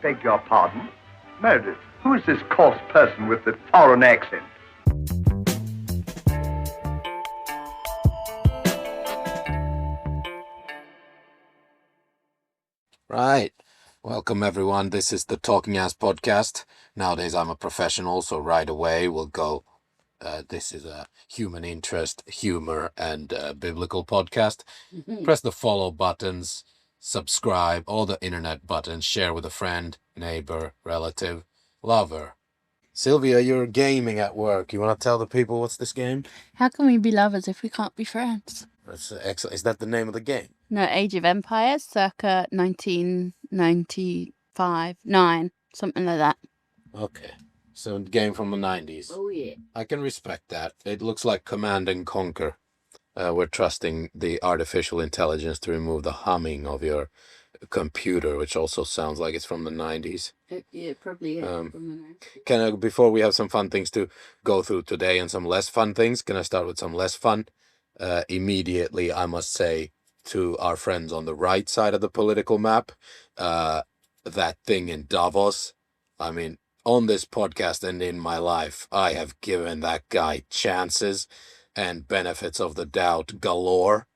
Beg your pardon? Meredith, who is this coarse person with the foreign accent? Right. Welcome, everyone. This is the Talking Ass podcast. Nowadays, I'm a professional, so right away we'll go. This is a human interest, humor, and biblical podcast. Press the follow buttons, subscribe, all the internet buttons, share with a friend, neighbor, relative, lover. Sylvia, you're gaming at work. You want to tell the people what's this game? How can we be lovers if we can't be friends? That's excellent. Is that the name of the game? No, Age of Empires, circa 1995, 9, something like that. Okay. So, a game from the 90s. Oh, yeah. I can respect that. It looks like Command and Conquer. We're trusting the artificial intelligence to remove the humming of your computer, which also sounds like it's from the 90s. It probably is from the 90s. Before we have some fun things to go through today and some less fun things, can I start with some less fun? Immediately, I must say to our friends on the right side of the political map, that thing in Davos, I mean, on this podcast and in my life, I have given that guy chances and benefits of the doubt galore.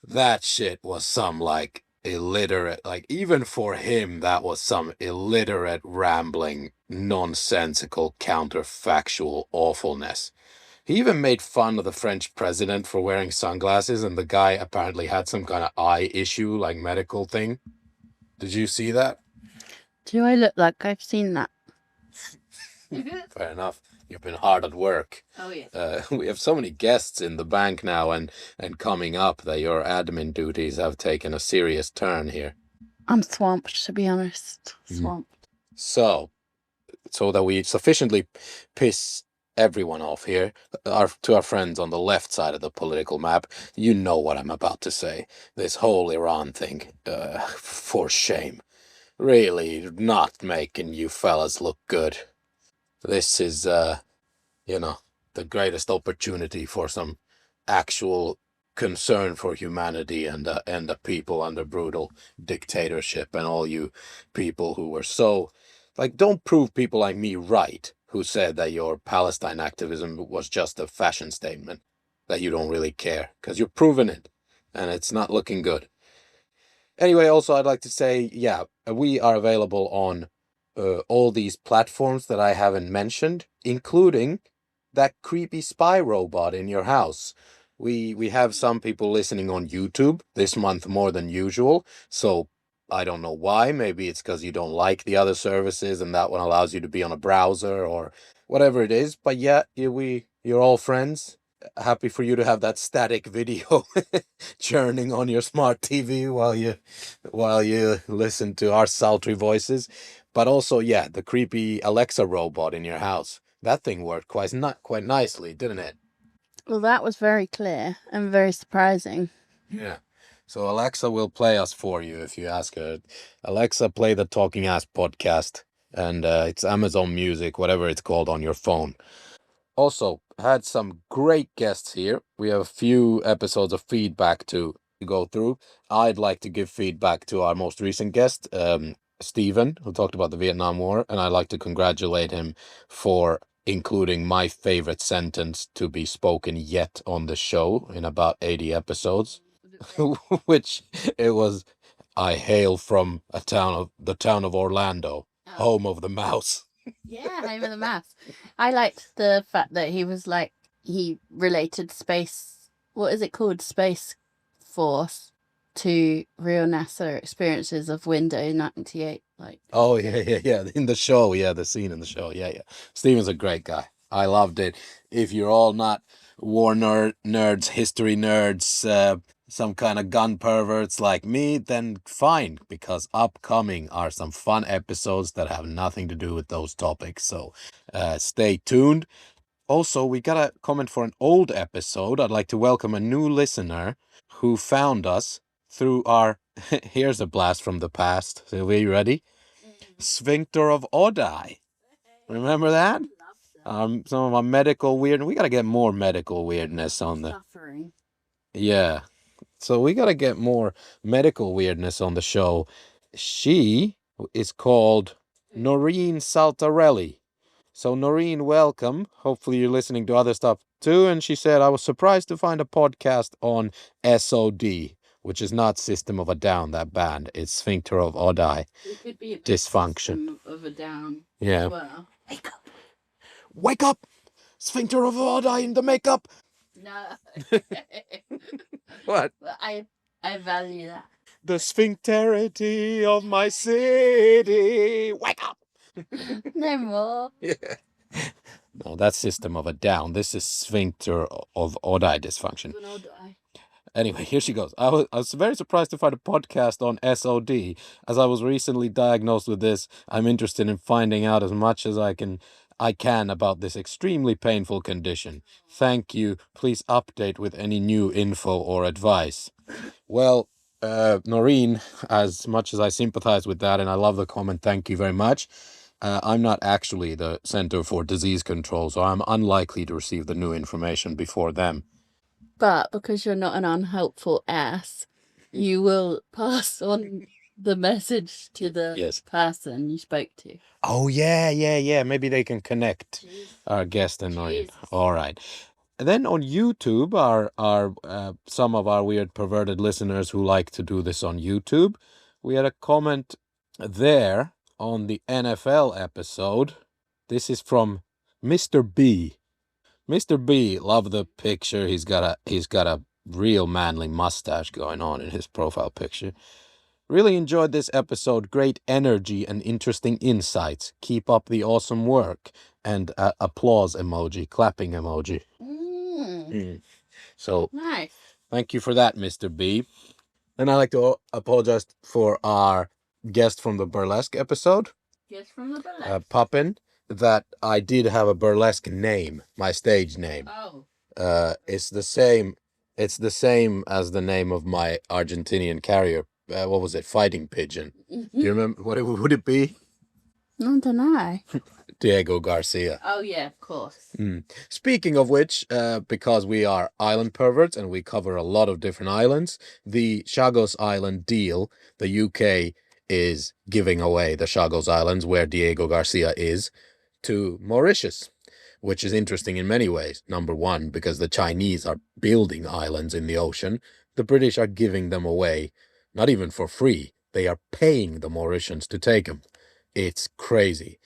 That shit was some illiterate, even for him, that was some illiterate, rambling, nonsensical, counterfactual awfulness. He even made fun of the French president for wearing sunglasses, and the guy apparently had some kind of eye issue, medical thing. Did you see that? Do I look like I've seen that? Fair enough. You've been hard at work. Oh, yeah. We have so many guests in the bank now and coming up that your admin duties have taken a serious turn here. I'm swamped, to be honest. Swamped. So that we sufficiently piss everyone off here, to our friends on the left side of the political map, you know what I'm about to say. This whole Iran thing, for shame. Really not making you fellas look good. This is, the greatest opportunity for some actual concern for humanity and the people under brutal dictatorship, and all you people who were so, don't prove people like me right, who said that your Palestine activism was just a fashion statement, that you don't really care, because you're proving it, and it's not looking good. Anyway, also I'd like to say, yeah, we are available on all these platforms that I haven't mentioned, including that creepy spy robot in your house. We have some people listening on YouTube this month more than usual, so I don't know why. Maybe it's because you don't like the other services and that one allows you to be on a browser or whatever it is. But yeah, you're all friends. Happy for you to have that static video churning on your smart TV while you listen to our sultry voices. But also, yeah, the creepy Alexa robot in your house. That thing worked quite nicely, didn't it? Well, that was very clear and very surprising. Yeah. So Alexa will play us for you if you ask her. Alexa, play the Talking Ass podcast. And it's Amazon Music, whatever it's called, on your phone. Also, had some great guests here. We have a few episodes of feedback to go through. I'd like to give feedback to our most recent guest, Stephen, who talked about the Vietnam War, and I'd like to congratulate him for including my favorite sentence to be spoken yet on the show in about 80 episodes, which it was, I hail from the town of Orlando, home of the mouse. Yeah, home of the mouse. I liked the fact that he related space, what is it called? Space Force to real NASA experiences of Windows 98. Oh, yeah. In the show, the scene in the show. Yeah. Steven's a great guy. I loved it. If you're all not war nerds, history nerds, some kind of gun perverts like me, then fine, because upcoming are some fun episodes that have nothing to do with those topics. So stay tuned. Also, we got a comment for an old episode. I'd like to welcome a new listener who found us through our, here's a blast from the past. So, are you ready? Sphincter of Odai. Remember that? Some of our medical weird. We got to get more medical weirdness on the... Suffering. Yeah. So we got to get more medical weirdness on the show. She is called Noreen Saltarelli. So Noreen, welcome. Hopefully you're listening to other stuff too. And she said, I was surprised to find a podcast on SOD, which is not System of a Down, that band. It's Sphincter of Oddeye. It could be a Dysfunction. System of a Down. Yeah. Well, wake up. Wake up! Sphincter of Oddeye in the makeup! No. What? But I value that. The sphincterity of my city. Wake up! No more. Yeah. No, that's System of a Down. This is Sphincter of Oddeye dysfunction. Anyway, here she goes. I was very surprised to find a podcast on SOD. As I was recently diagnosed with this, I'm interested in finding out as much as I can about this extremely painful condition. Thank you. Please update with any new info or advice. Well, Noreen, as much as I sympathize with that and I love the comment, thank you very much. I'm not actually the Center for Disease Control, so I'm unlikely to receive the new information before them. But because you're not an unhelpful ass, you will pass on the message to the person you spoke to. Oh, yeah. Maybe they can connect our guest and Noreen. All right. And then on YouTube, our some of our weird perverted listeners who like to do this on YouTube, we had a comment there on the NFL episode. This is from Mr. B. Mr. B, love the picture. He's got a real manly mustache going on in his profile picture. Really enjoyed this episode. Great energy and interesting insights. Keep up the awesome work. And applause emoji, clapping emoji. So, nice. Thank you for that, Mr. B. And I'd like to apologize for our guest from the burlesque episode. Guest from the burlesque. Puppin, that I did have a burlesque name, my stage name. Oh. It's the same as the name of my Argentinian carrier. What was it? Fighting pigeon. Do you remember what would it be? I don't know. Diego Garcia. Oh yeah, of course. Speaking of which, because we are island perverts and we cover a lot of different islands, the Chagos Island deal, the UK is giving away the Chagos Islands, where Diego Garcia is, to Mauritius, which is interesting in many ways. Number one, because the Chinese are building islands in the ocean. The British are giving them away, not even for free. They are paying the Mauritians to take them. It's crazy.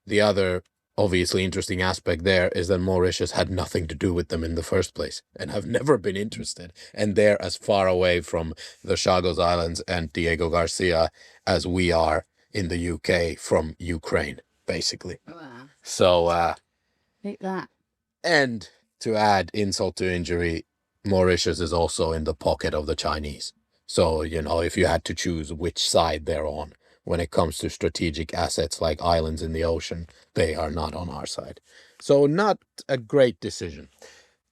The other obviously interesting aspect there is that Mauritius had nothing to do with them in the first place and have never been interested. And they're as far away from the Chagos Islands and Diego Garcia as we are in the UK from Ukraine, basically. Wow. So, take that. And to add insult to injury, Mauritius is also in the pocket of the Chinese. So, if you had to choose which side they're on, when it comes to strategic assets like islands in the ocean, they are not on our side. So not a great decision.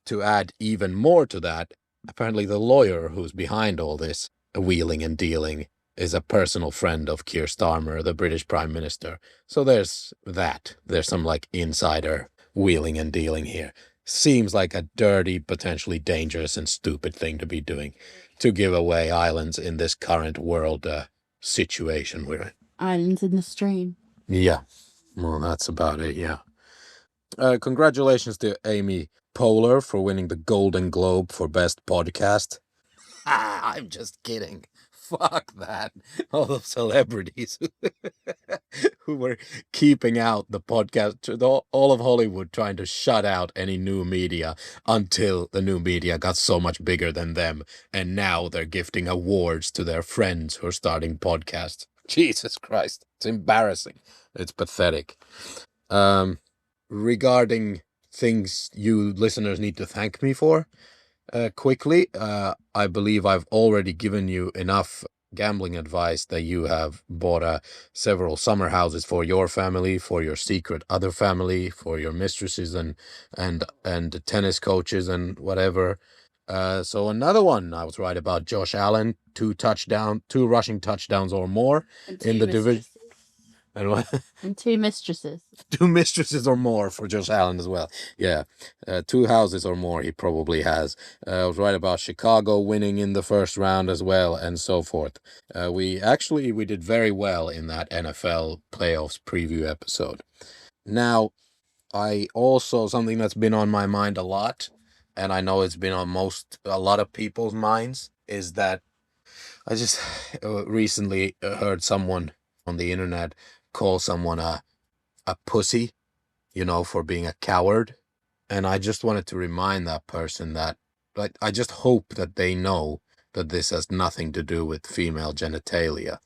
To add even more to that, apparently the lawyer who's behind all this wheeling and dealing is a personal friend of Keir Starmer, the British Prime Minister. So there's that. There's some insider wheeling and dealing here. Seems like a dirty, potentially dangerous and stupid thing to be doing, to give away islands in this current world situation we're in. Islands in the stream. Yeah. Well, that's about it, yeah. Congratulations to Amy Poehler for winning the Golden Globe for Best Podcast. I'm just kidding. Fuck that. All the celebrities who were keeping out the podcast, all of Hollywood trying to shut out any new media until the new media got so much bigger than them. And now they're gifting awards to their friends who are starting podcasts. Jesus Christ. It's embarrassing. It's pathetic. Regarding things you listeners need to thank me for, quickly, I believe I've already given you enough gambling advice that you have bought several summer houses for your family, for your secret other family, for your mistresses and tennis coaches and whatever. So another one, I was right about Josh Allen, 2 rushing touchdowns or more in the division. And And 2 mistresses. 2 mistresses or more for Josh Allen as well. Yeah, 2 houses or more he probably has. I was right about Chicago winning in the first round as well, and so forth. We did very well in that NFL playoffs preview episode. Now, I also, something that's been on my mind a lot, and I know it's been on a lot of people's minds, is that I just recently heard someone on the internet call someone a pussy, for being a coward. And I just wanted to remind that person that, like, I just hope that they know that this has nothing to do with female genitalia,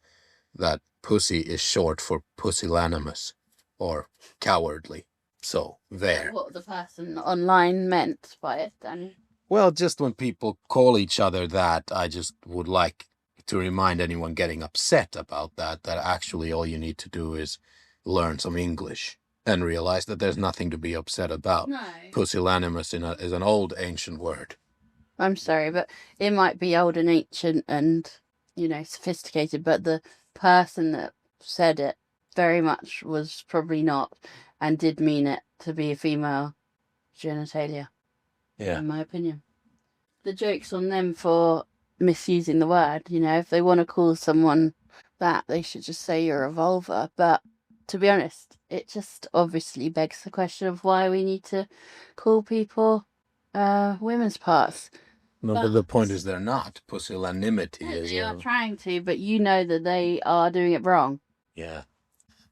that pussy is short for pusillanimous or cowardly. So, there. What the person online meant by it, then. Well, just when people call each other that, I just would like to remind anyone getting upset about that actually all you need to do is learn some English and realize that there's nothing to be upset about. No. Pusillanimous is an old ancient word. I'm sorry, but it might be old and ancient and, sophisticated, but the person that said it very much was probably not and did mean it to be a female genitalia. Yeah. In my opinion. The joke's on them for misusing the word. If they want to call someone that, they should just say you're a vulva. But to be honest, it just obviously begs the question of why we need to call people women's parts. No, but the point is they're not. Pusillanimity is... They are trying to, but you know that they are doing it wrong. Yeah.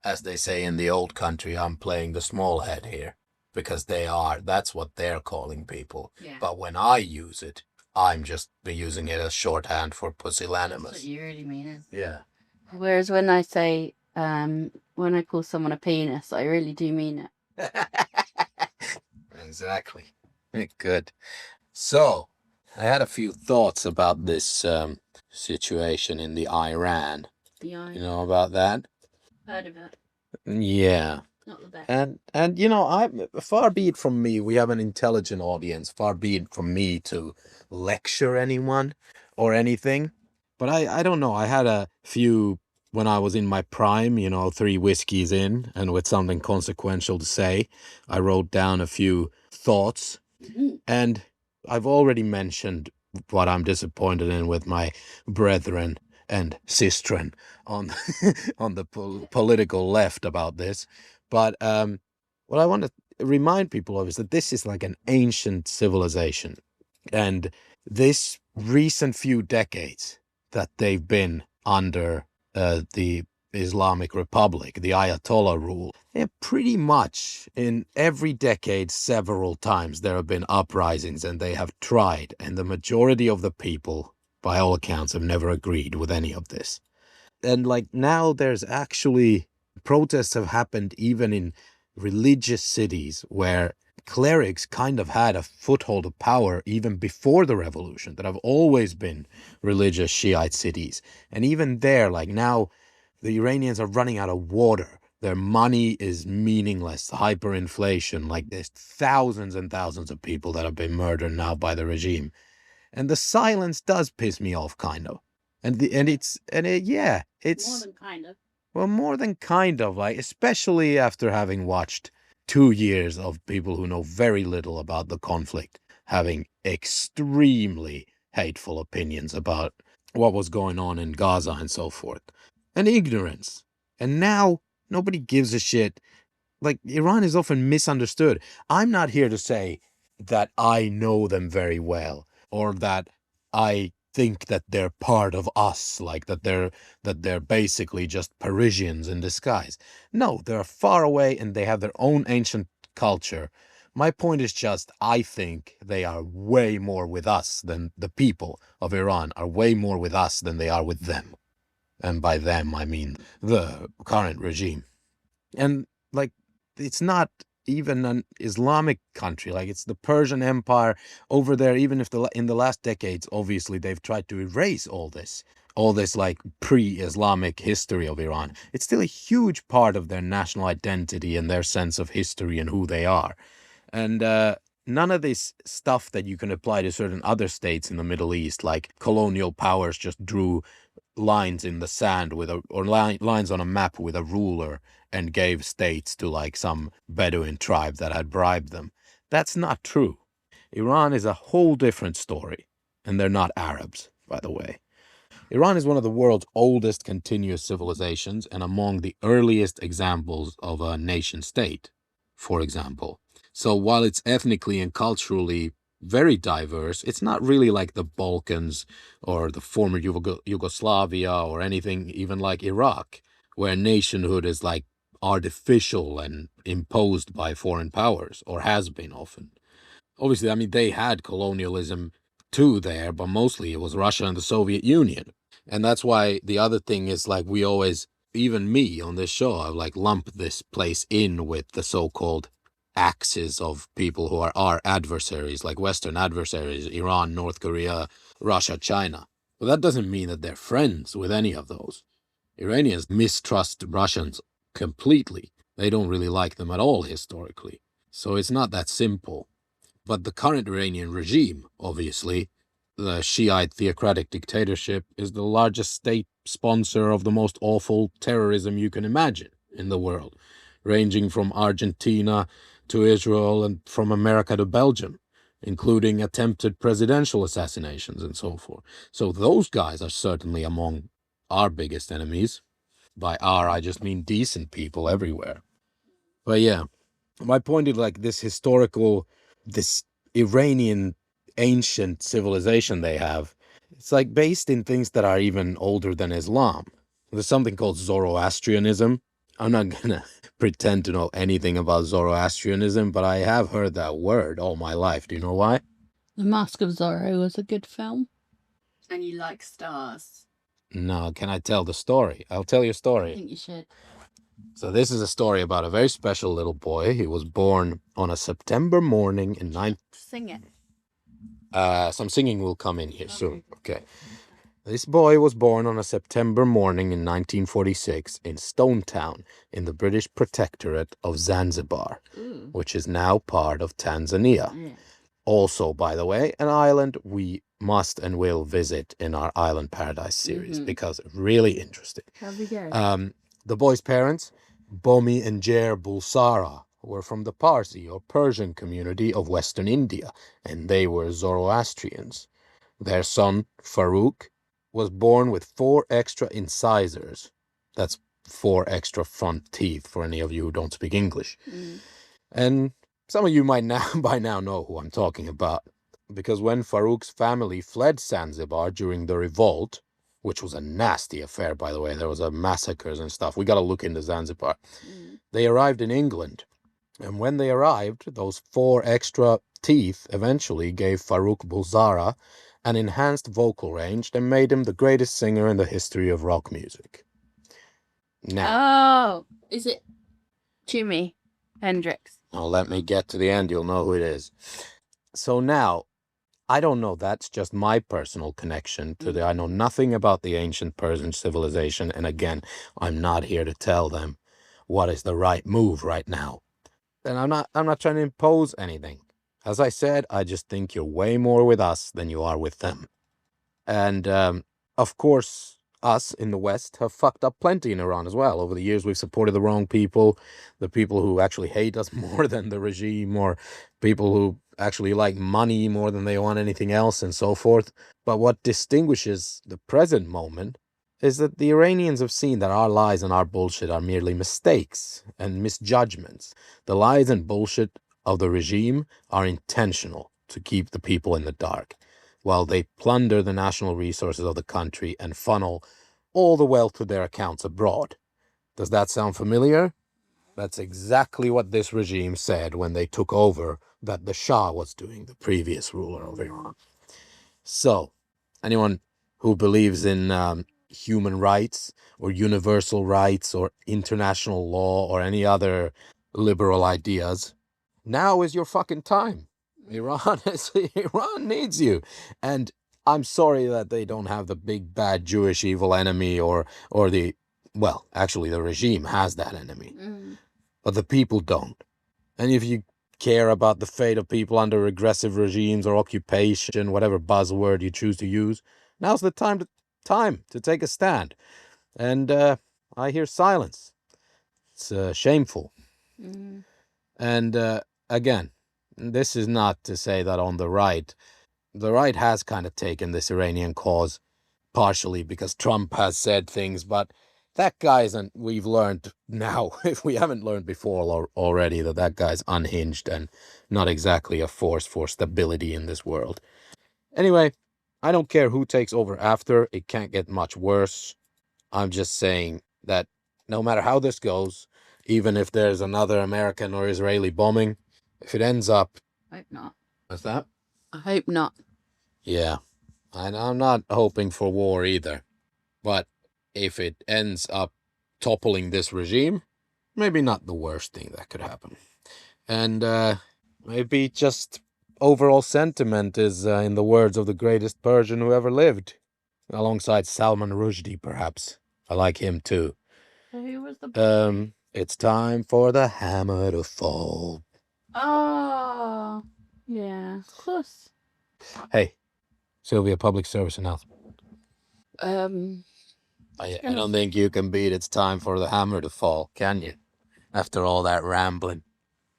As they say in the old country, I'm playing the small head here. Because that's what they're calling people. Yeah. But when I use it, I'm just using it as shorthand for pusillanimous. That's what you really mean it. Yeah. Whereas when I say, when I call someone a penis, I really do mean it. Exactly. Good. So, I had a few thoughts about this situation in the Iran. The eye. You know about that? Heard of it. Yeah. Not the best. And far be it from me, we have an intelligent audience, far be it from me to lecture anyone or anything. But I don't know, I had a few, when I was in my prime, 3 whiskeys in, and with something consequential to say, I wrote down a few thoughts. Mm-hmm. And I've already mentioned what I'm disappointed in with my brethren and sistren on the political left about this. But what I want to remind people of is that this is like an ancient civilization. And this recent few decades that they've been under the Islamic Republic, the Ayatollah rule, pretty much in every decade, several times, there have been uprisings and they have tried. And the majority of the people, by all accounts, have never agreed with any of this. And like now there's actually protests have happened even in religious cities where clerics kind of had a foothold of power even before the revolution, that have always been religious Shiite cities. And even there, like now, the Iranians are running out of water. Their money is meaningless, hyperinflation, like there's thousands and thousands of people that have been murdered now by the regime. And the silence does piss me off, kind of. It's More than kind of. Well, more than kind of, like, especially after having watched 2 years of people who know very little about the conflict, having extremely hateful opinions about what was going on in Gaza and so forth. And ignorance. And now, nobody gives a shit. Like, Iran is often misunderstood. I'm not here to say that I know them very well, or that I think that they're part of us, like that they're basically just Parisians in disguise. No, they're far away and they have their own ancient culture. My point is just, I think they are way more with us than the people of Iran are way more with us than they are with them. And by them, I mean the current regime. And like, it's not even an Islamic country, like it's the Persian Empire over there. Even if in the last decades, obviously they've tried to erase all this like pre-Islamic history of Iran. It's still a huge part of their national identity and their sense of history and who they are. And none of this stuff that you can apply to certain other states in the Middle East, like colonial powers just drew lines in the sand lines on a map with a ruler and gave states to like some Bedouin tribe that had bribed them. That's not true. Iran is a whole different story, and they're not Arabs, by the way. Iran is one of the world's oldest continuous civilizations and among the earliest examples of a nation state, for example. So while it's ethnically and culturally very diverse, it's not really like the Balkans or the former Yugoslavia or anything even like Iraq, where nationhood is like artificial and imposed by foreign powers, or has been often. Obviously, I mean, they had colonialism too there, but mostly it was Russia and the Soviet Union. And that's why the other thing is like we always, even me on this show, I like lump this place in with the so-called axis of people who are our adversaries, like Western adversaries, Iran, North Korea, Russia, China. But that doesn't mean that they're friends with any of those. Iranians mistrust Russians completely. They don't really like them at all historically. So it's not that simple. But the current Iranian regime, obviously, the Shiite theocratic dictatorship, is the largest state sponsor of the most awful terrorism you can imagine in the world, ranging from Argentina to Israel and from America to Belgium, including attempted presidential assassinations and so forth. So those guys are certainly among our biggest enemies. By our, I just mean decent people everywhere. But yeah, my point is like this Iranian ancient civilization they have, it's like based in things that are even older than Islam. There's something called Zoroastrianism. I'm not gonna pretend to know anything about Zoroastrianism, but I have heard that word all my life. Do you know why? The Mask of Zorro was a good film. And you like stars. No, can I tell the story? I'll tell you a I story. think you should. So this is a story about a very special little boy. He was born on a September morning in Sing it. Some singing will come in here soon. Okay. This boy was born on a September morning in 1946 in Stone Town in the British Protectorate of Zanzibar, which is now part of Tanzania. Yeah. Also, by the way, an island we must and will visit in our Island Paradise series because really interesting. How'd we go? The boy's parents, Bomi and Jair Bulsara, were from the Parsi or Persian community of Western India, and they were Zoroastrians. Their son, Farouk, was born with 4 extra incisors. That's 4 extra front teeth for any of you who don't speak English. And some of you might now by now know who I'm talking about, because when Farouk's family fled Zanzibar during the revolt, which was a nasty affair, by the way, there was massacres and stuff. We got to look into Zanzibar. They arrived in England. And when they arrived, those 4 extra teeth eventually gave Farouk Bulsara an enhanced vocal range that made him the greatest singer in the history of rock music. Now, Oh, is it Jimi Hendrix? now let me get to the end. You'll know who it is. So now, I don't know. That's just my personal connection to I know nothing about the ancient Persian civilization. And again, I'm not here to tell them what is the right move right now. And I'm not trying to impose anything. As I said, I just think you're way more with us than you are with them. And of course, us in the West have fucked up plenty in Iran as well. Over the years, we've supported the wrong people, the people who actually hate us more than the regime, or people who actually like money more than they want anything else, and so forth. But what distinguishes the present moment is that the Iranians have seen that our lies and our bullshit are merely mistakes and misjudgments. The lies and bullshit of the regime are intentional to keep the people in the dark, while they plunder the national resources of the country and funnel all the wealth to their accounts abroad. Does that sound familiar? That's exactly what this regime said when they took over that the Shah was doing, the previous ruler of Iran. So, anyone who believes in human rights or universal rights or international law or any other liberal ideas, now is your fucking time. Iran needs you. And I'm sorry that they don't have the big bad Jewish evil enemy or actually the regime has that enemy. But the people don't. And if you care about the fate of people under aggressive regimes or occupation, whatever buzzword you choose to use. Now's the time to take a stand. And I hear silence. It's shameful. Mm. And again, this is not to say that on the right has kind of taken this Iranian cause partially because Trump has said things, but that guy's, and we've learned now, if we haven't learned before already, that guy's unhinged and not exactly a force for stability in this world. Anyway, I don't care who takes over after. It can't get much worse. I'm just saying that no matter how this goes, even if there's another American or Israeli bombing, if it ends up... I hope not. What's that? I hope not. Yeah, and I'm not hoping for war either. But if it ends up toppling this regime, maybe not the worst thing that could happen. And maybe just overall sentiment is, in the words of the greatest Persian who ever lived, alongside Salman Rushdie, perhaps. I like him too. Who was the... It's time for the hammer to fall. Oh, yeah, of course. Hey, Sylvia, public service announcement. I don't think you can beat It's Time for the Hammer to Fall, can you? After all that rambling.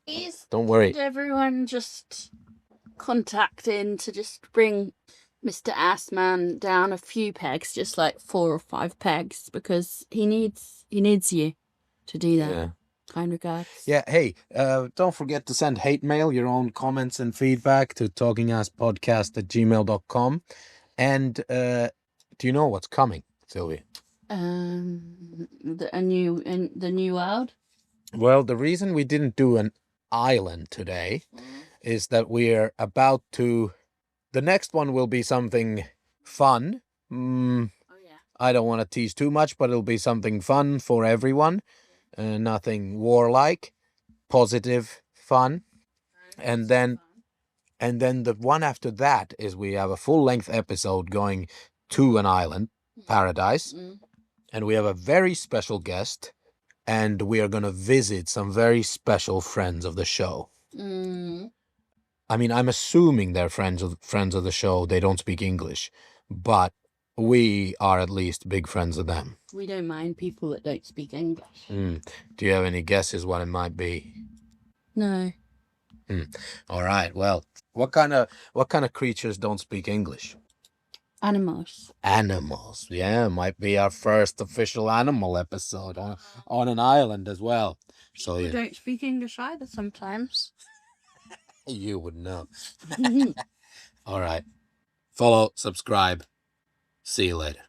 Please, don't worry. Could everyone just contact in to just bring Mr. Assman down a few pegs, just like 4 or 5 pegs, because he needs you to do that. Yeah. Kind regards. Yeah, hey, don't forget to send hate mail, your own comments and feedback to talkingasspodcast@gmail.com. And do you know what's coming, Sylvia? The new world. Well, the reason we didn't do an island today is that we're about to... The next one will be something fun. Oh, yeah. I don't want to tease too much, but it'll be something fun for everyone. Nothing warlike, positive fun. And then the one after that is we have a full-length episode going to an island, paradise. And we have a very special guest. And we are going to visit some very special friends of the show. I mean, I'm assuming they're friends of the show. They don't speak English. But we are at least big friends of them. We don't mind people that don't speak English. Do you have any guesses what it might be? No. All right. Well, what kind of creatures don't speak English? Animals. Animals. Yeah, might be our first official animal episode on an island as well. So We don't speak English either sometimes. You would know. All right. Follow, subscribe. See you later.